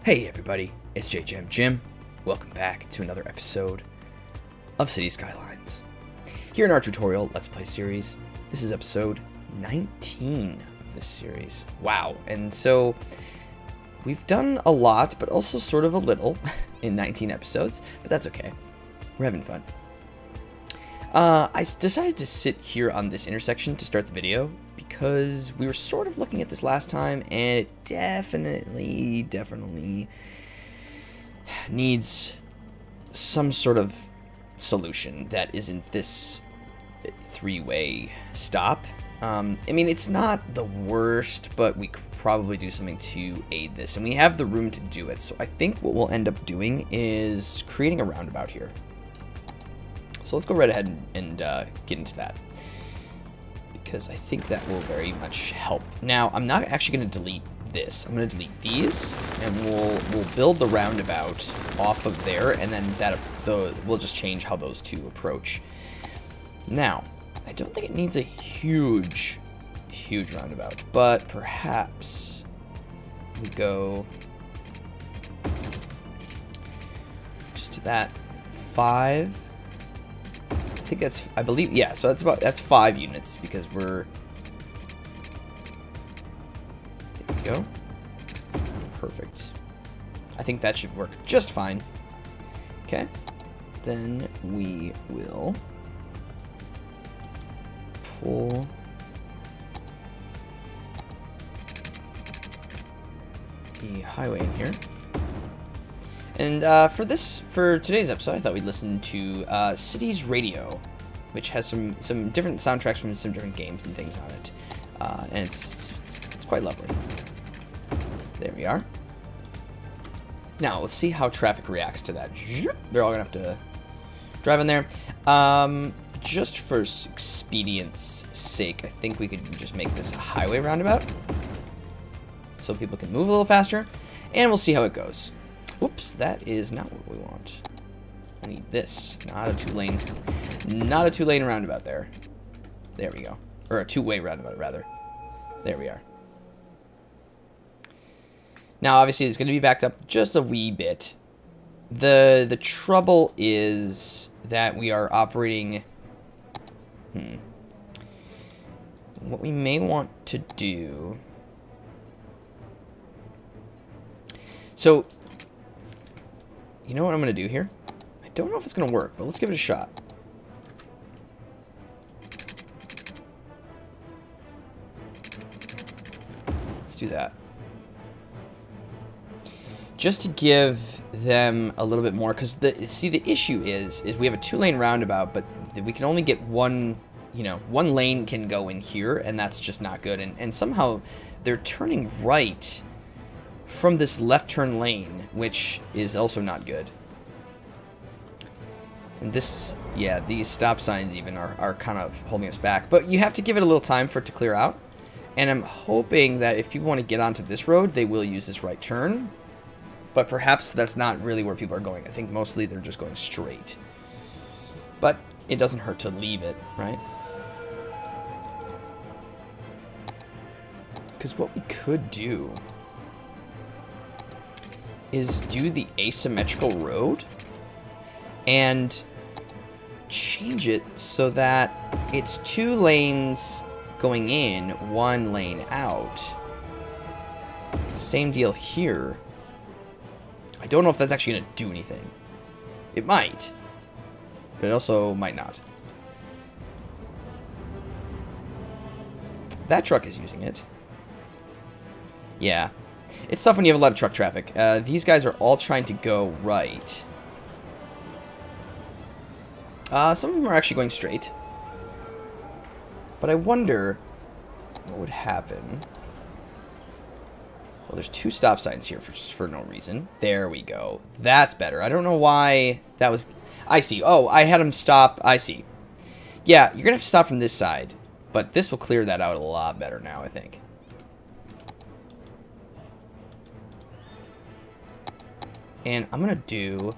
Hey everybody, it's JJamJim. Welcome back to another episode of City Skylines. Here in our tutorial Let's Play series, this is episode 19 of this series. Wow, and so we've done a lot, but also sort of a little in 19 episodes, but that's okay. We're having fun. I decided to sit here on this intersection to start the video because we were sort of looking at this last time, and it definitely needs some sort of solution that isn't this three-way stop. I mean, it's not the worst, but we could probably do something to aid this, and we have the room to do it. So I think what we'll end up doing is creating a roundabout here. So let's go right ahead and get into that, because I think that will very much help. Now, I'm not actually going to delete this. I'm going to delete these, and we'll build the roundabout off of there, and then we'll just change how those two approach. Now, I don't think it needs a huge roundabout, but perhaps we go just to that 5. I think that's, I believe, yeah, so that's 5 units, because we're, there we go, perfect. I think that should work just fine. Okay, then we will pull the highway in here. And for today's episode, I thought we'd listen to Cities Radio, which has some different soundtracks from some different games and things on it, and it's quite lovely. There we are. Now let's see how traffic reacts to that. They're all gonna have to drive in there. Just for expedience sake, I think we could just make this a highway roundabout, so people can move a little faster, and we'll see how it goes. Whoops, that is not what we want. I need this, not a two-lane roundabout there. There we go. Or a two-way roundabout, rather. There we are. Now, obviously, it's going to be backed up just a wee bit. The trouble is that we are operating... What we may want to do... So... You know what I'm going to do here? I don't know if it's going to work, but let's give it a shot. Let's do that. Just to give them a little bit more, because the issue is we have a 2-lane roundabout, but we can only get one lane can go in here, and that's just not good. And somehow they're turning right from this left turn lane, which is also not good. And this, yeah, these stop signs even are kind of holding us back. But you have to give it a little time for it to clear out. And I'm hoping that if people want to get onto this road, they will use this right turn. But perhaps that's not really where people are going. I think mostly they're just going straight. But it doesn't hurt to leave it, right? Because what we could do is do the asymmetrical road and change it so that it's 2 lanes going in, 1 lane out. Same deal here. I don't know if that's actually going to do anything. It might, but it also might not. That truck is using it. Yeah. It's tough when you have a lot of truck traffic. These guys are all trying to go right. Some of them are actually going straight. But I wonder what would happen. Well, there's 2 stop signs here for no reason. There we go. That's better. I don't know why that was... I see. Oh, I had them stop. I see. Yeah, you're going to have to stop from this side. But this will clear that out a lot better now, I think. And I'm going to do...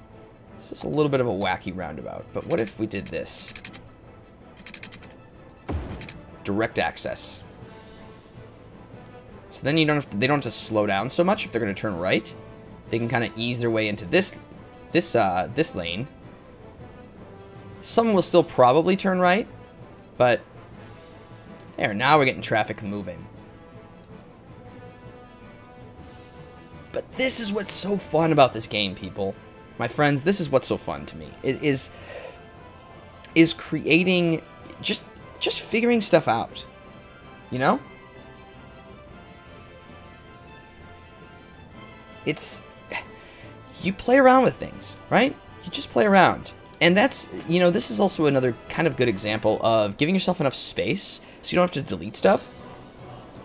This is a little bit of a wacky roundabout, but what if we did this? Direct access. So then they don't have to slow down so much if they're going to turn right. they can kind of ease their way into this lane. Some will still probably turn right, but there, now we're getting traffic moving. But this is what's so fun about this game, people. My friends, this is what's so fun to me. It is creating, just figuring stuff out, you know? It's, you play around with things, right? You just play around. And that's, you know, this is also another kind of good example of giving yourself enough space so you don't have to delete stuff,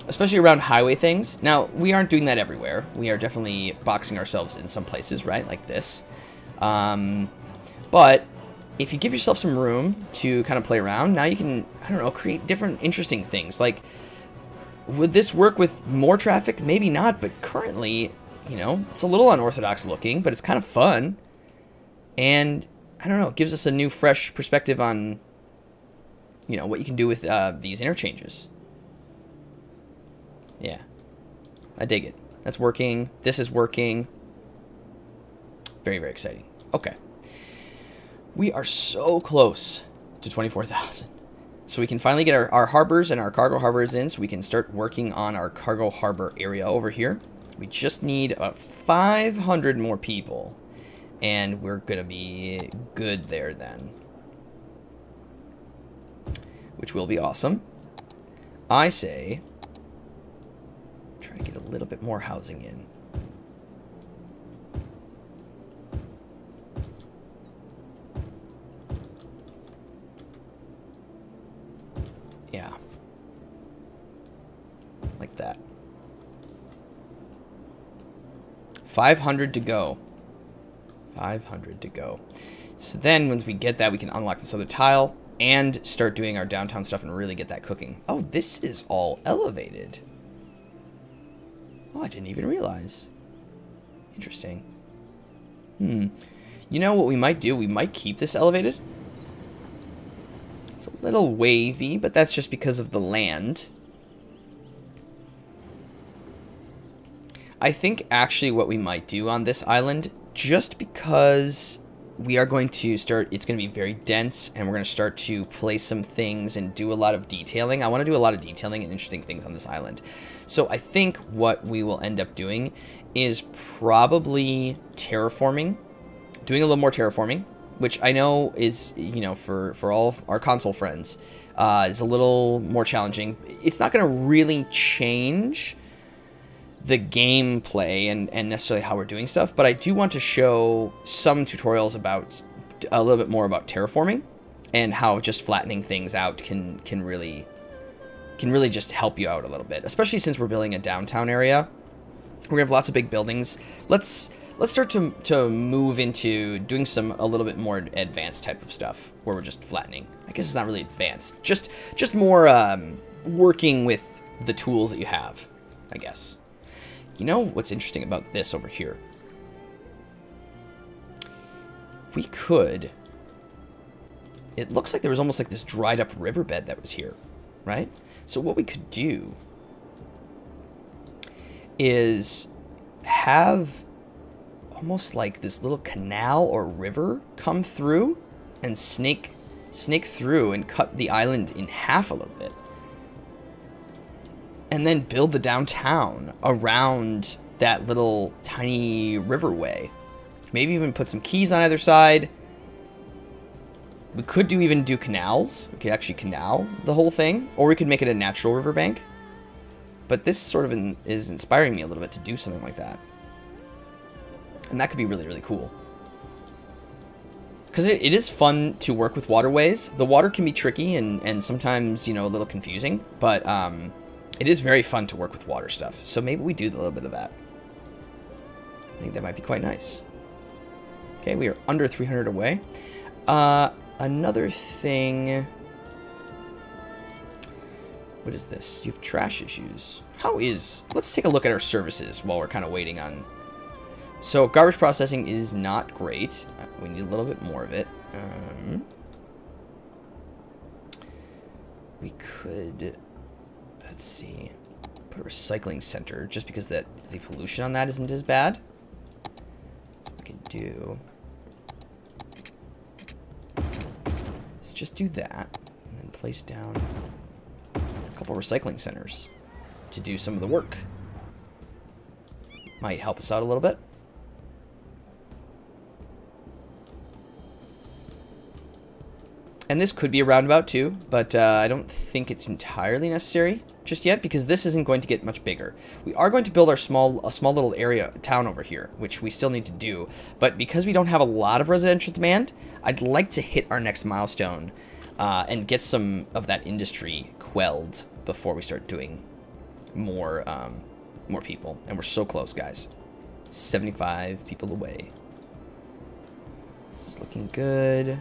especially around highway things. Now, we aren't doing that everywhere. We are definitely boxing ourselves in some places, right? Like this. But if you give yourself some room to kind of play around, now you can, I don't know, create different interesting things. Like, would this work with more traffic? Maybe not, but currently, you know, it's a little unorthodox looking, but it's kind of fun. And, I don't know, it gives us a new, fresh perspective on, you know, what you can do with these interchanges. Yeah. I dig it. That's working. This is working. Very, very exciting. Okay. We are so close to 24,000. So we can finally get our harbors and our cargo harbors in, so we can start working on our cargo harbor area over here. We just need about 500 more people, and we're going to be good there then. Which will be awesome. I say, try to get a little bit more housing in. Yeah. Like that. 500 to go. 500 to go. So then once we get that, we can unlock this other tile and start doing our downtown stuff and really get that cooking. Oh, this is all elevated. Oh, I didn't even realize. Interesting. You know what we might do? We might keep this elevated. It's a little wavy, but that's just because of the land. I think actually what we might do on this island, just because we are going to start, it's going to be very dense, and we're going to start to place some things and do a lot of detailing. I want to do a lot of detailing and interesting things on this island. So I think what we will end up doing is probably terraforming, doing a little more terraforming, which I know is, you know, for all of our console friends, is a little more challenging. It's not going to really change the gameplay and necessarily how we're doing stuff, but I do want to show some tutorials about a little bit more about terraforming and how just flattening things out can really just help you out a little bit, especially since we're building a downtown area. We're gonna have lots of big buildings. Let's start to move into doing a little bit more advanced type of stuff where we're just flattening. I guess it's not really advanced, just more working with the tools that you have, I guess. You know what's interesting about this over here? We could... It looks like there was almost like this dried up riverbed that was here, right? So what we could do is have almost like this little canal or river come through and snake through and cut the island in half a little bit. And then build the downtown around that little tiny riverway. Maybe even put some quays on either side. We could even do canals. We could actually canal the whole thing. Or we could make it a natural riverbank. But this sort of is inspiring me a little bit to do something like that. And that could be really, really cool. Because it is fun to work with waterways. The water can be tricky and sometimes, you know, a little confusing. But, it is very fun to work with water stuff, so maybe we do a little bit of that. I think that might be quite nice. Okay, we are under 300 away. Another thing... What is this? You have trash issues. Let's take a look at our services while we're kind of waiting on... So, garbage processing is not great. We need a little bit more of it. We could... Let's see, put a recycling center just because the pollution on that isn't as bad. do is just do that, and then place down a couple recycling centers to do some of the work. Might help us out a little bit. And this could be a roundabout too, but I don't think it's entirely necessary just yet, because this isn't going to get much bigger. We are going to build our a small little area town over here, which we still need to do. But because we don't have a lot of residential demand, I'd like to hit our next milestone and get some of that industry quelled before we start doing more more people. And we're so close, guys. 75 people away. This is looking good.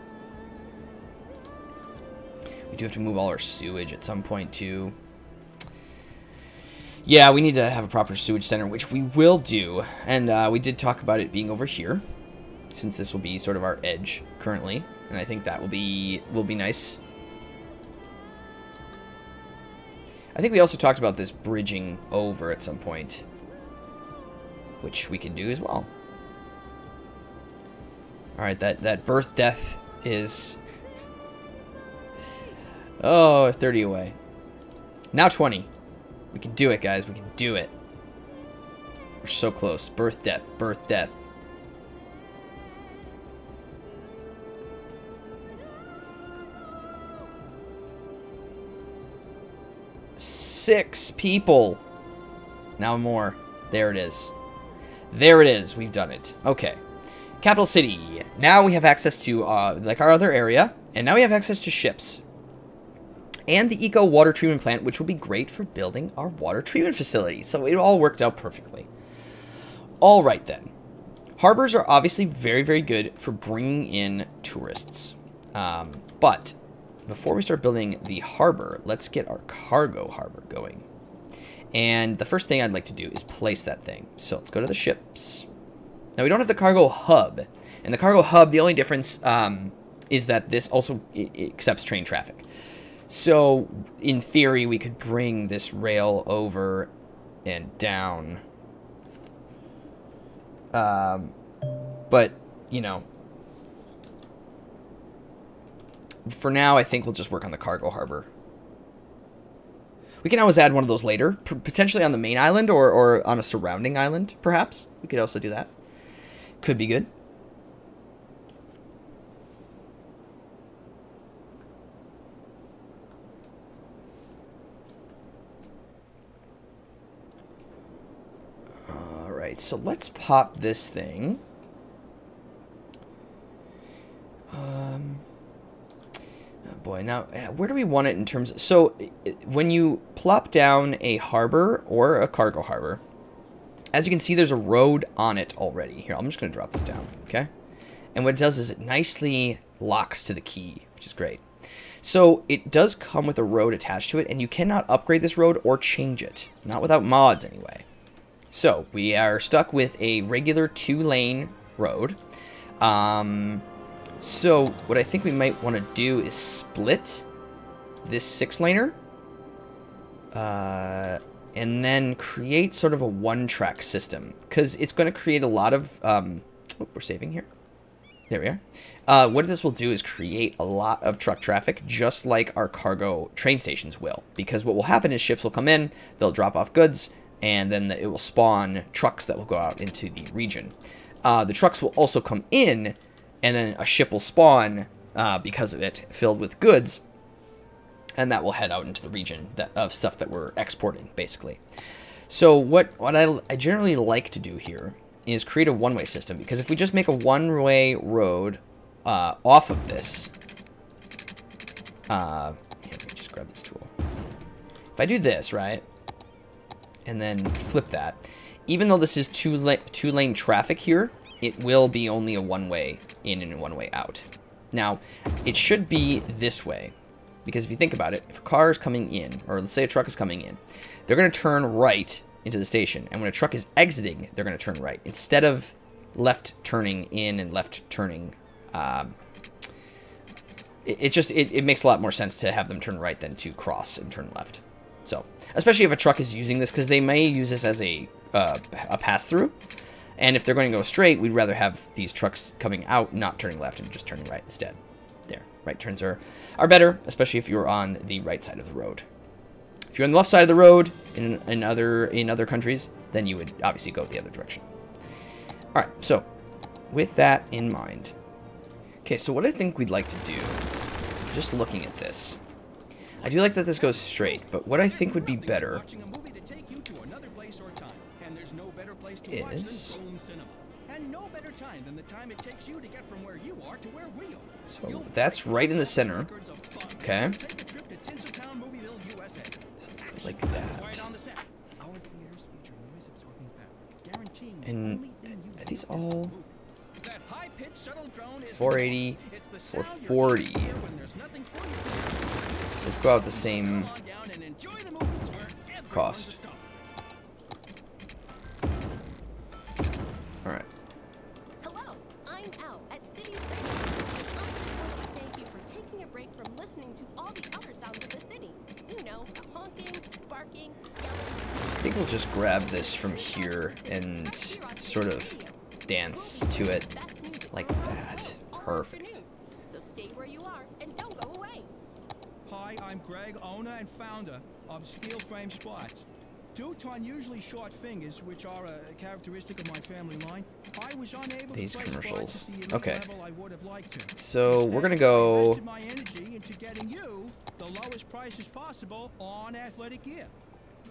We do have to move all our sewage at some point, too. Yeah, we need to have a proper sewage center, which we will do. And we did talk about it being over here, since this will be sort of our edge currently. And I think that will be nice. I think we also talked about this bridging over at some point, which we can do as well. All right, that birth death is... Oh, 30 away. Now 20. We can do it, guys. We can do it. We're so close. Birth, death, birth, death. Six people. Now more. There it is. There it is. We've done it. Okay. Capital City. Now we have access to like our other area, and now we have access to ships. And the eco water treatment plant, which will be great for building our water treatment facility. So it all worked out perfectly. All right, then. Harbors are obviously very, very good for bringing in tourists. But before we start building the harbor, let's get our cargo harbor going. And the first thing I'd like to do is place that thing. So let's go to the ships. Now, we don't have the cargo hub. And the cargo hub, the only difference is that this also accepts train traffic. So, in theory, we could bring this rail over and down. But, you know, for now, I think we'll just work on the cargo harbor. We can always add one of those later, potentially on the main island or on a surrounding island, perhaps. We could also do that. Could be good. So let's pop this thing. Oh boy, now where do we want it in terms of... So when you plop down a harbor or a cargo harbor, as you can see, there's a road on it already. Here, I'm just going to drop this down, okay? And what it does is it nicely locks to the quay, which is great. So it does come with a road attached to it, and you cannot upgrade this road or change it. Not without mods, anyway. So, we are stuck with a regular 2-lane road. So, what I think we might want to do is split this 6-laner. And then create sort of a 1-track system. Because it's going to create a lot of... oh, we're saving here. There we are. What this will do is create a lot of truck traffic, just like our cargo train stations will. Because what will happen is ships will come in, they'll drop off goods, and then it will spawn trucks that will go out into the region. The trucks will also come in, and then a ship will spawn because of it, filled with goods, and that will head out into the region of stuff that we're exporting, basically. So what I generally like to do here is create a one-way system, because if we just make a one-way road off of this... here, let me just grab this tool. If I do this, right... and then flip that. Even though this is two-lane traffic here, it will be only a one-way in and a one-way out. Now, it should be this way, because if you think about it, if a car is coming in, or let's say a truck is coming in, they're going to turn right into the station, and when a truck is exiting, they're going to turn right. Instead of left turning in and left turning, it makes a lot more sense to have them turn right than to cross and turn left. So, especially if a truck is using this, because they may use this as a pass-through, And if they're going to go straight, we'd rather have these trucks coming out, not turning left and just turning right instead. There, right turns are better, especially if you're on the right side of the road. If you're on the left side of the road in other countries, then you would obviously go the other direction. All right, so with that in mind, okay, so what I think we'd like to do, just looking at this, I do like that this goes straight, but what I think would be better is, so that's right in the center, okay, so let's go like that, and are these all 480, 440, so let's go out the same cost. All right. Hello, I'm Al at Cities Radio. I just wanted to thank you for taking a break from listening to all the other sounds of the city. You know, the honking, barking, yelling. I think we'll just grab this from here and sort of dance to it like that. Perfect. So stay where you are and don't go away. Hi, I'm Greg, owner and founder of Steel Frame Spots. Due to unusually short fingers, which are a characteristic of my family line, I was unable These to place commercials. spots at the Okay. level I would have liked to. So we're gonna Instead, I go. invested my energy into getting you the lowest prices possible on athletic gear.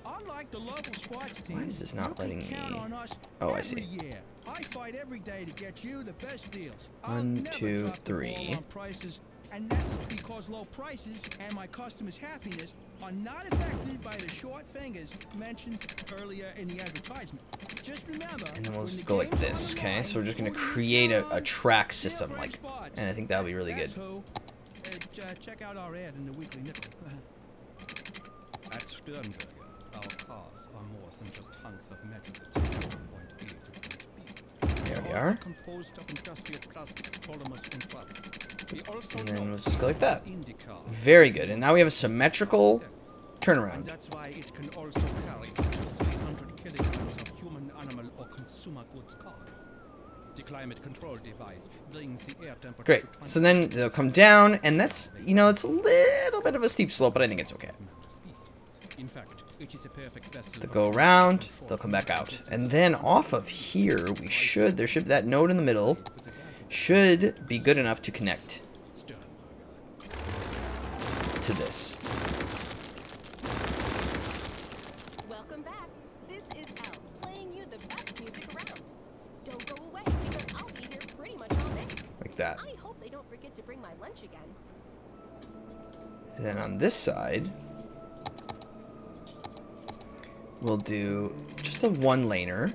Unlike the local sports team, Why is this not you letting can count me- on us Oh, I every see. year. I fight every day to get you the best deals. I'll 1, never 2, drop the ball 3. on prices, and that's because low prices and my customers' happiness are not affected by the short fingers mentioned earlier in the advertisement. Just remember, And then we'll when just the go like game's on this, the okay? line, So we're just gonna who do you create count a on? track Steel system, Frame like, Spots. and I think that'll be really good. That's who. Check out our ad in the Weekly Nickel. At Sternberger, our cars are more than just hunks of metal that take us from point A to point B. There we They are. also composed of industrial plastics, polymers, and rubber. We also And then we'll launch just go like that. IndyCar. Very good. And now we have a symmetrical And turnaround. that's why it can also carry up to 300 kilograms of human, animal, or consumer goods cargo. The climate control device brings the air temperature Great. to So then they'll come down, and that's, you know, it's a little bit of a steep slope, but I think it's okay. In fact, it is a perfect vessel They'll for go cargo around, from they'll shore come back to out. And then off of here, there should that node in the middle should be good enough to connect to this. Welcome back. This is Al playing you the best music around. Don't go away because I'll be here pretty much all day. Like that. I hope they don't forget to bring my lunch again. And then on this side, we'll do just a one-laner.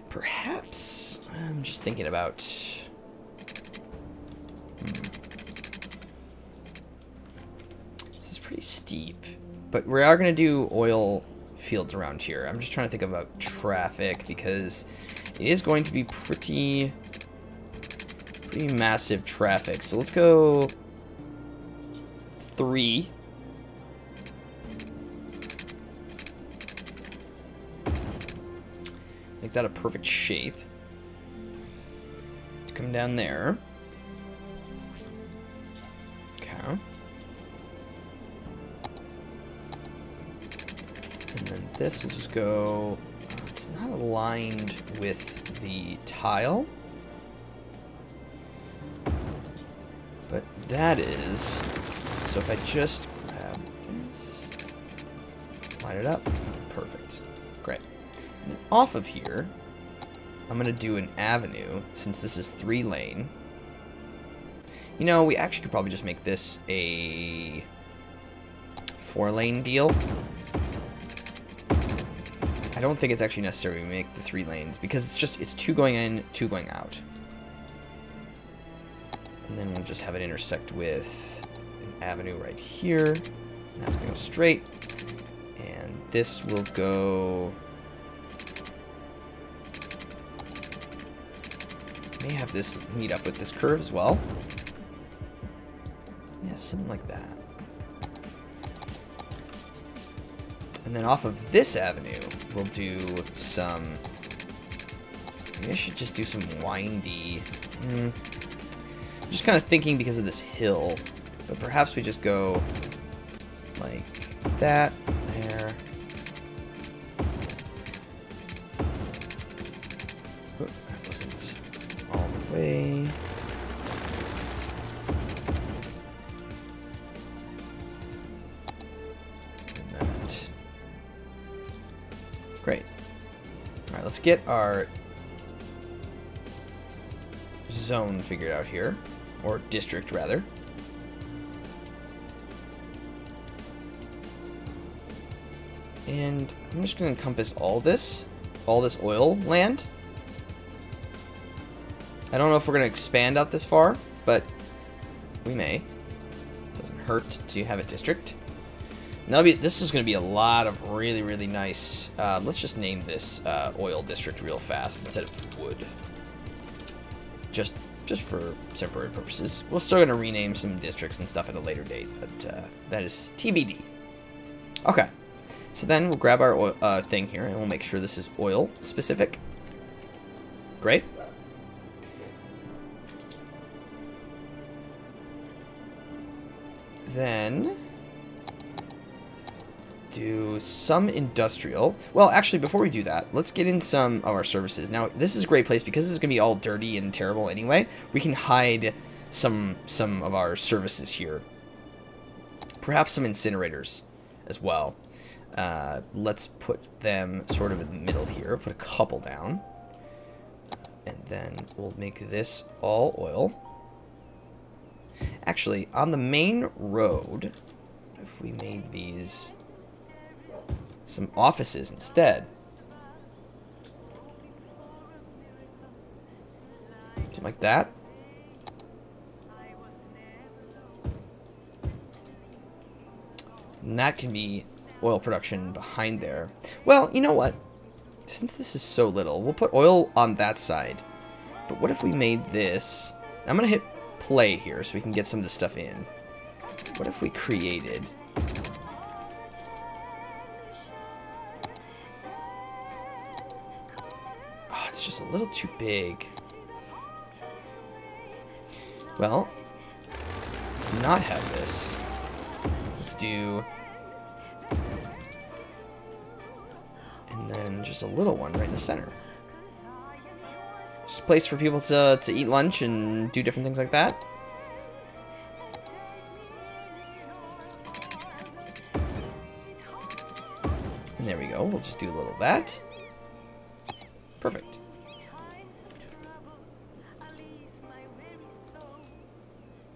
Perhaps, I'm just thinking about... This is pretty steep, but we are going to do oil fields around here. I'm just trying to think about traffic because it is going to be pretty massive traffic. So let's go 3. Make that a perfect shape. Come down there. Okay. And then this will just go... It's not aligned with the tile. But that is... So if I just grab this... Line it up. Perfect. Great. And then off of here, I'm going to do an avenue, since this is 3-lane. You know, we actually could probably just make this a 4-lane deal. I don't think it's actually necessary we make the 3 lanes, because it's 2 going in, 2 going out. And then we'll just have it intersect with an avenue right here. And that's going to go straight. And this will go... May have this meet up with this curve as well. Yeah, something like that. And then off of this avenue, we'll do some Maybe I should just do some windy. I'm just kind of thinking because of this hill. But perhaps we just go like that, there. Oop, that wasn't all the way. And that. Great. All right, let's get our zone figured out here, or district rather. And I'm just going to encompass all this oil land. I don't know if we're going to expand out this far, but we may. Doesn't hurt to have a district. And this is going to be a lot of really, really nice. Let's just name this oil district real fast instead of wood. Just for temporary purposes. We're still going to rename some districts and stuff at a later date, but that is TBD. Okay. So then we'll grab our thing here, and we'll make sure this is oil specific. Great. Then do some industrial. Well, actually, before we do that, let's get in some of our services. Now, this is a great place because this is going to be all dirty and terrible anyway. We can hide some of our services here. Perhaps some incinerators as well. Let's put them sort of in the middle here. Put a couple down. And then we'll make this all oil. Actually, on the main road, if we made these some offices instead. Something like that. And that can be oil production behind there. Well, you know what? Since this is so little, we'll put oil on that side. But what if we made this? I'm going to hit play here so we can get some of this stuff in. What if we created... Oh, it's just a little too big. Well, let's not have this. Let's do... And then just a little one right in the center. Just a place for people to eat lunch and do different things like that. And there we go. We'll just do a little of that. Perfect.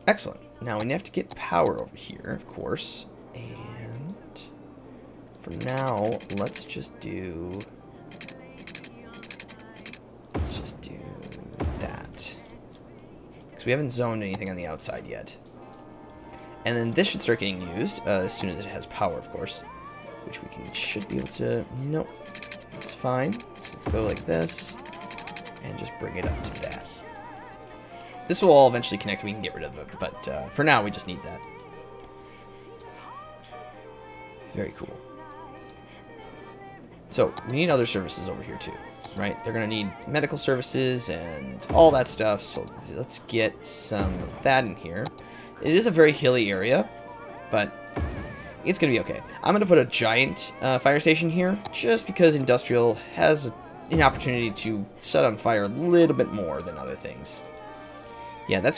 Excellent. Now we have to get power over here, of course. And for now, let's just do that. Because we haven't zoned anything on the outside yet. And then this should start getting used as soon as it has power, of course. Which should be able to... Nope. It's fine. So let's go like this. And just bring it up to that. This will all eventually connect. We can get rid of it. But for now, we just need that. Very cool. So we need other services over here too. Right? They're going to need medical services and all that stuff. So let's get some of that in here. It is a very hilly area. But it's going to be okay. I'm going to put a giant fire station here. Just because industrial has an opportunity to set on fire a little bit more than other things. Yeah, that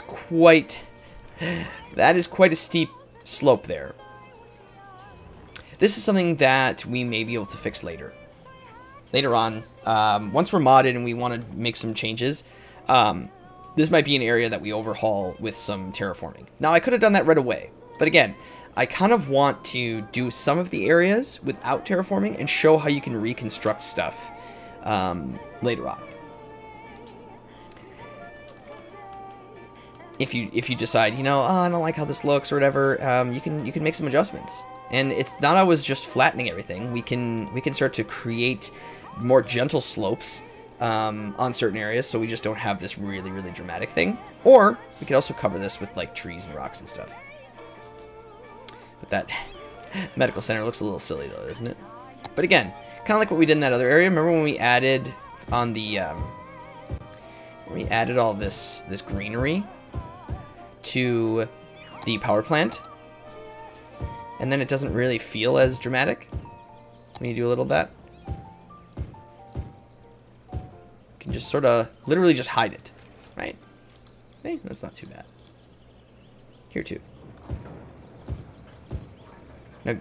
is quite a steep slope there. This is something that we may be able to fix later. Later on, once we're modded and we want to make some changes, this might be an area that we overhaul with some terraforming. Now, I could have done that right away, but again, I kind of want to do some of the areas without terraforming and show how you can reconstruct stuff later on. If you decide, you know, oh, I don't like how this looks or whatever, you can make some adjustments. And it's not always just flattening everything. We can start to create more gentle slopes on certain areas, so we just don't have this really, really dramatic thing. Or we could also cover this with like trees and rocks and stuff. But that medical center looks a little silly though, doesn't it? But again, kind of like what we did in that other area. Remember when we added on the we added all this greenery to the power plant, and then it doesn't really feel as dramatic when you do a little of that. You can just sort of literally just hide it, right? Hey, that's not too bad. Here too.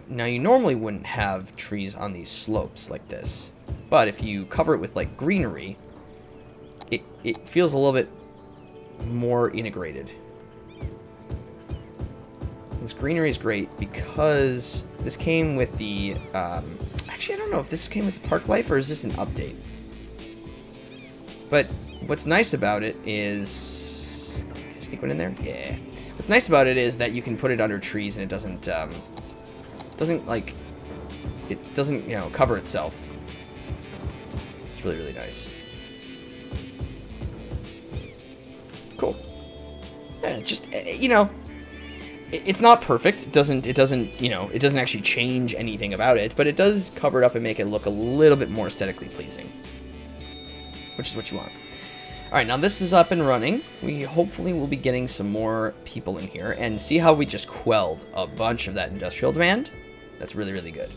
Now you normally wouldn't have trees on these slopes like this, but if you cover it with like greenery, it feels a little bit more integrated. This greenery is great because this came with the, actually I don't know if this came with the park life or is this an update. But what's nice about it is, can I sneak one in there? Yeah. What's nice about it is that you can put it under trees and it doesn't, you know, cover itself. It's really, really nice. Cool. Yeah, just, you know, it's not perfect. It doesn't, you know, it doesn't actually change anything about it, but it does cover it up and make it look a little bit more aesthetically pleasing, which is what you want. All right, now this is up and running. We hopefully will be getting some more people in here and see how we just quelled a bunch of that industrial demand. That's really, really good.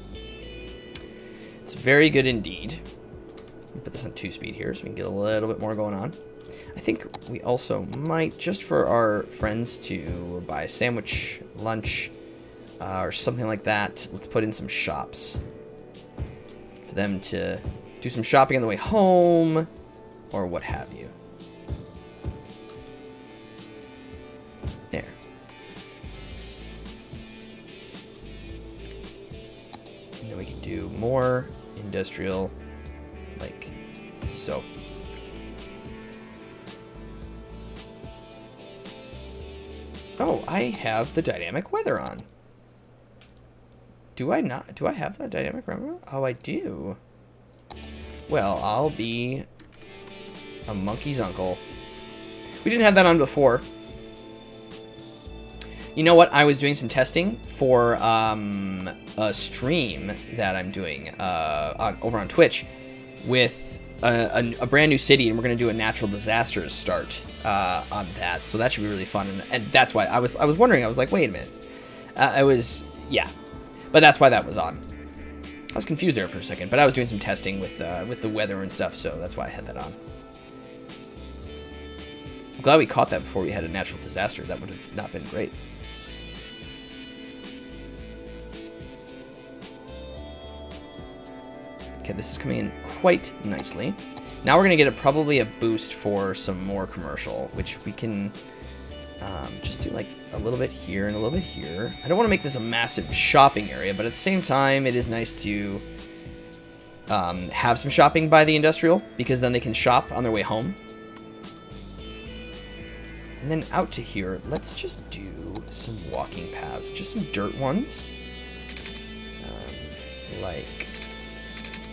It's very good indeed. Put this on 2-speed here so we can get a little bit more going on. I think we also might, just for our friends to buy a sandwich, lunch, or something like that, let's put in some shops. For them to do some shopping on the way home, or what have you. There. And then we can do more industrial, like so. Oh, I have the dynamic weather on. Do I not? Do I have that dynamic weather on? Oh, I do. Well, I'll be a monkey's uncle. We didn't have that on before. You know what? I was doing some testing for a stream that I'm doing over on Twitch with a brand new city, and we're going to do a natural disasters start on that. So that should be really fun, and that's why I was wondering. I was like, wait a minute. Yeah, but that's why that was on. I was confused there for a second, but I was doing some testing with the weather and stuff, so that's why I had that on. I'm glad we caught that before we had a natural disaster. That would have not been great. Okay, this is coming in quite nicely. Now we're going to get probably a boost for some more commercial, which we can just do like a little bit here and a little bit here. I don't want to make this a massive shopping area, but at the same time, it is nice to have some shopping by the industrial, because then they can shop on their way home. And then out to here, let's just do some walking paths, just some dirt ones, like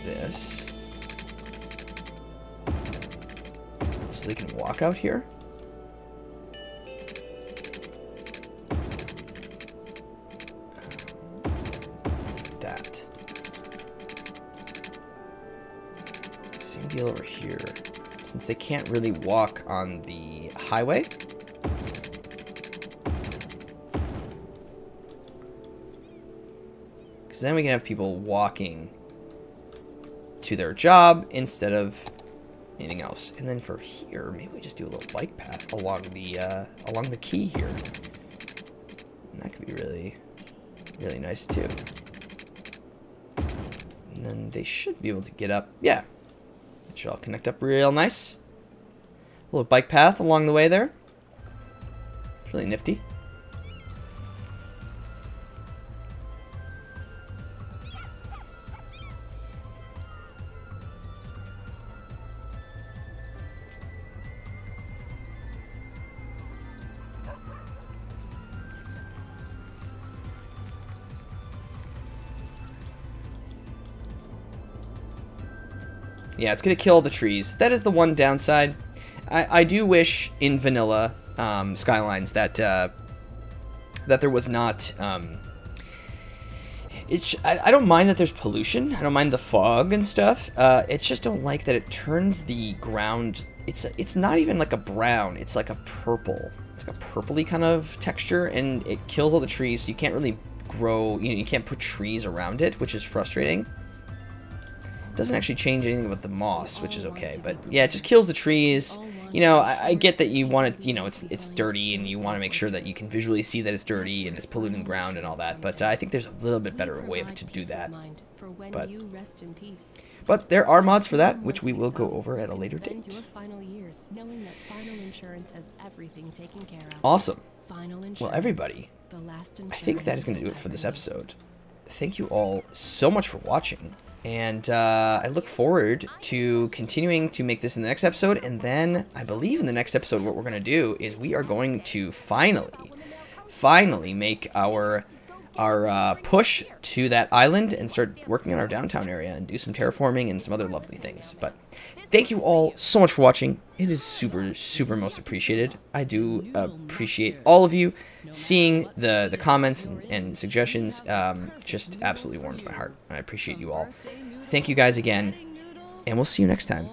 this, so they can walk out here. That. Same deal over here. Since they can't really walk on the highway, because then we can have people walking to their job instead of anything else. And then for here, maybe we just do a little bike path along the key here. And that could be really, really nice too. And then they should be able to get up. Yeah, it should all connect up real nice. A little bike path along the way there. It's really nifty. Yeah, it's going to kill the trees. That is the one downside. I do wish in vanilla Skylines that that there was not... I don't mind that there's pollution. I don't mind the fog and stuff. It's just don't like that it turns the ground it's not even like a brown, it's like a purple. It's like a purpley kind of texture, and it kills all the trees, so you can't really grow, you know, you can't put trees around it, which is frustrating. Doesn't actually change anything about the moss, which is okay, but yeah, it just kills the trees. You know, I get that you want it, you know, it's dirty, and you want to make sure that you can visually see that it's dirty and it's polluting the ground and all that, but I think there's a little bit better way to do that. But there are mods for that, which we will go over at a later date. Awesome. Well, everybody, I think that is going to do it for this episode. Thank you all so much for watching, and I look forward to continuing to make this in the next episode, and then I believe in the next episode what we're going to do is we are going to finally make our push to that island and start working on our downtown area and do some terraforming and some other lovely things. But thank you all so much for watching. It is super most appreciated. I do appreciate all of you. Seeing the comments and suggestions just absolutely warms my heart. I appreciate you all. Thank you guys again, and we'll see you next time.